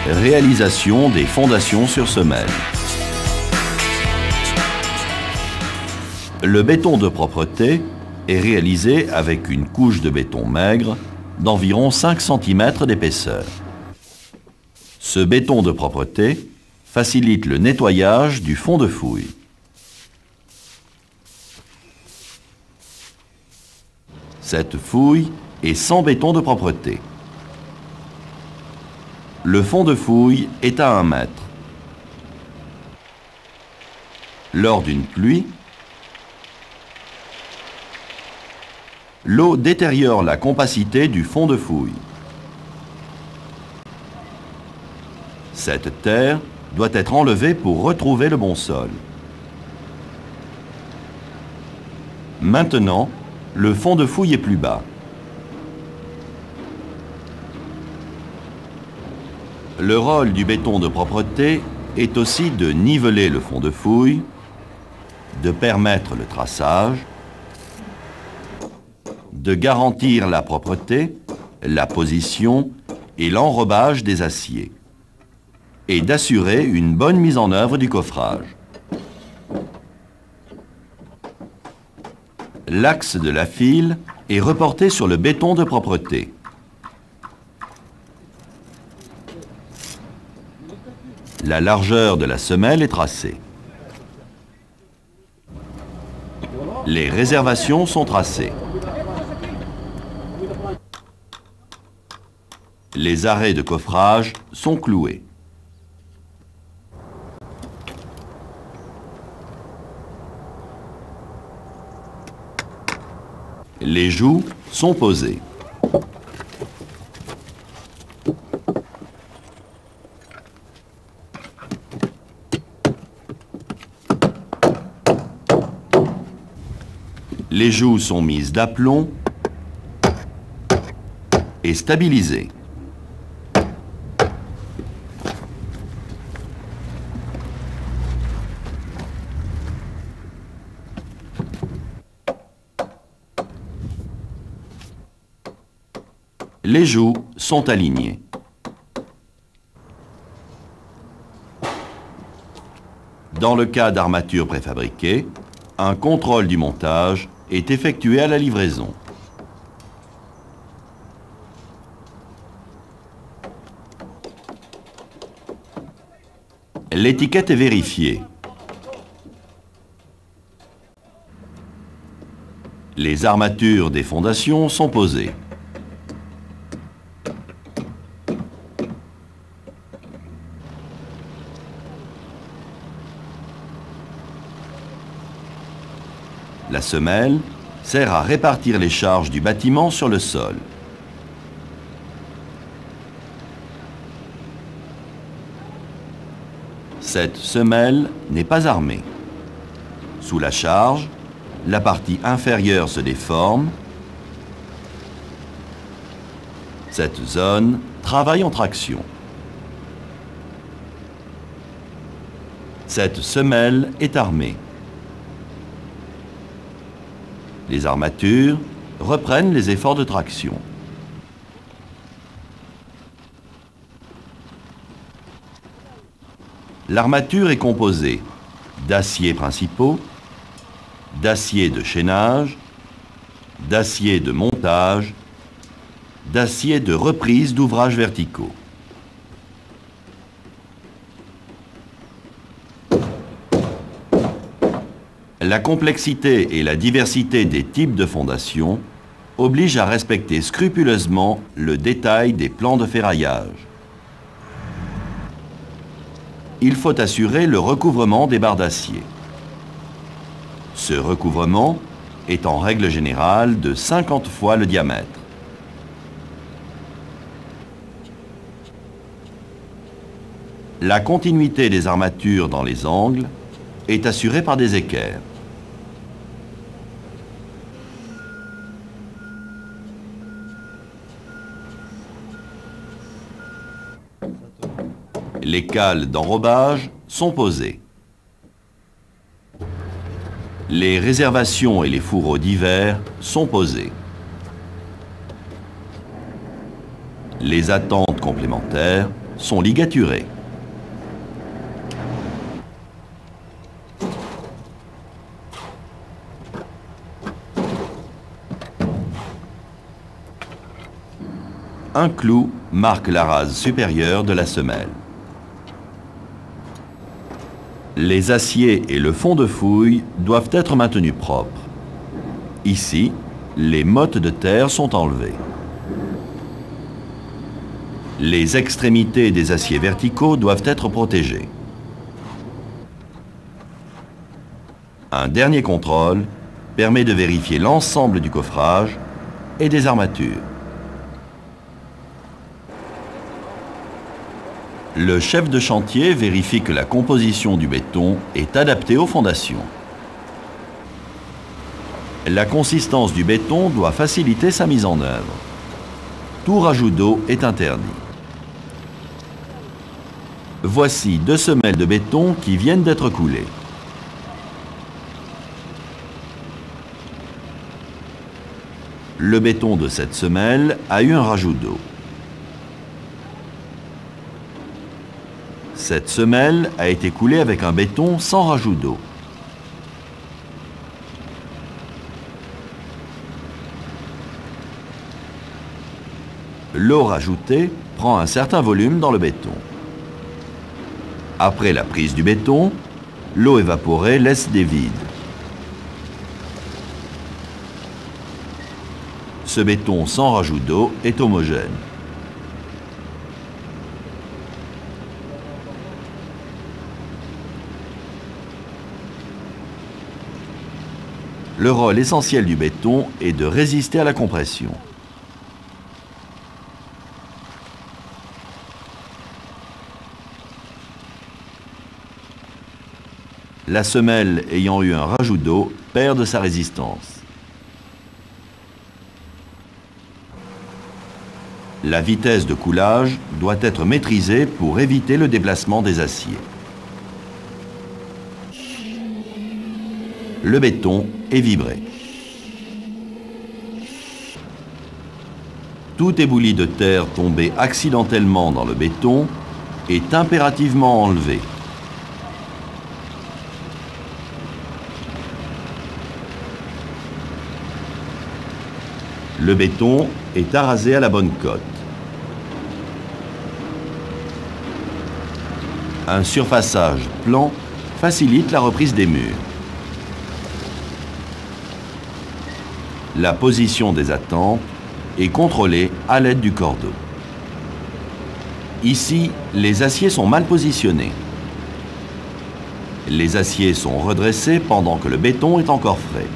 Réalisation des fondations sur semelle. Le béton de propreté est réalisé avec une couche de béton maigre d'environ 5 cm d'épaisseur. Ce béton de propreté facilite le nettoyage du fond de fouille. Cette fouille est sans béton de propreté. Le fond de fouille est à 1 mètre. Lors d'une pluie, l'eau détériore la compacité du fond de fouille. Cette terre doit être enlevée pour retrouver le bon sol. Maintenant, le fond de fouille est plus bas. Le rôle du béton de propreté est aussi de niveler le fond de fouille, de permettre le traçage, de garantir la propreté, la position et l'enrobage des aciers, et d'assurer une bonne mise en œuvre du coffrage. L'axe de la file est reporté sur le béton de propreté. La largeur de la semelle est tracée. Les réservations sont tracées. Les arrêts de coffrage sont cloués. Les joues sont posées. Les joues sont mises d'aplomb et stabilisées. Les joues sont alignées. Dans le cas d'armatures préfabriquées, un contrôle du montage est effectué à la livraison. L'étiquette est vérifiée. Les armatures des fondations sont posées. La semelle sert à répartir les charges du bâtiment sur le sol. Cette semelle n'est pas armée. Sous la charge, la partie inférieure se déforme. Cette zone travaille en traction. Cette semelle est armée. Les armatures reprennent les efforts de traction. L'armature est composée d'aciers principaux, d'aciers de chaînage, d'aciers de montage, d'aciers de reprise d'ouvrages verticaux. La complexité et la diversité des types de fondations obligent à respecter scrupuleusement le détail des plans de ferraillage. Il faut assurer le recouvrement des barres d'acier. Ce recouvrement est en règle générale de 50 fois le diamètre. La continuité des armatures dans les angles est assurée par des équerres. Les cales d'enrobage sont posées. Les réservations et les fourreaux d'hiver sont posés. Les attentes complémentaires sont ligaturés. Un clou marque la rase supérieure de la semelle. Les aciers et le fond de fouille doivent être maintenus propres. Ici, les mottes de terre sont enlevées. Les extrémités des aciers verticaux doivent être protégées. Un dernier contrôle permet de vérifier l'ensemble du coffrage et des armatures. Le chef de chantier vérifie que la composition du béton est adaptée aux fondations. La consistance du béton doit faciliter sa mise en œuvre. Tout rajout d'eau est interdit. Voici 2 semelles de béton qui viennent d'être coulées. Le béton de cette semelle a eu un rajout d'eau. Cette semelle a été coulée avec un béton sans rajout d'eau. L'eau rajoutée prend un certain volume dans le béton. Après la prise du béton, l'eau évaporée laisse des vides. Ce béton sans rajout d'eau est homogène. Le rôle essentiel du béton est de résister à la compression. La semelle ayant eu un rajout d'eau perd de sa résistance. La vitesse de coulage doit être maîtrisée pour éviter le déplacement des aciers. Le béton est vibré. Tout éboulis de terre tombé accidentellement dans le béton est impérativement enlevé. Le béton est arasé à la bonne cote. Un surfaçage plan facilite la reprise des murs. La position des attentes est contrôlée à l'aide du cordeau. Ici, les aciers sont mal positionnés. Les aciers sont redressés pendant que le béton est encore frais.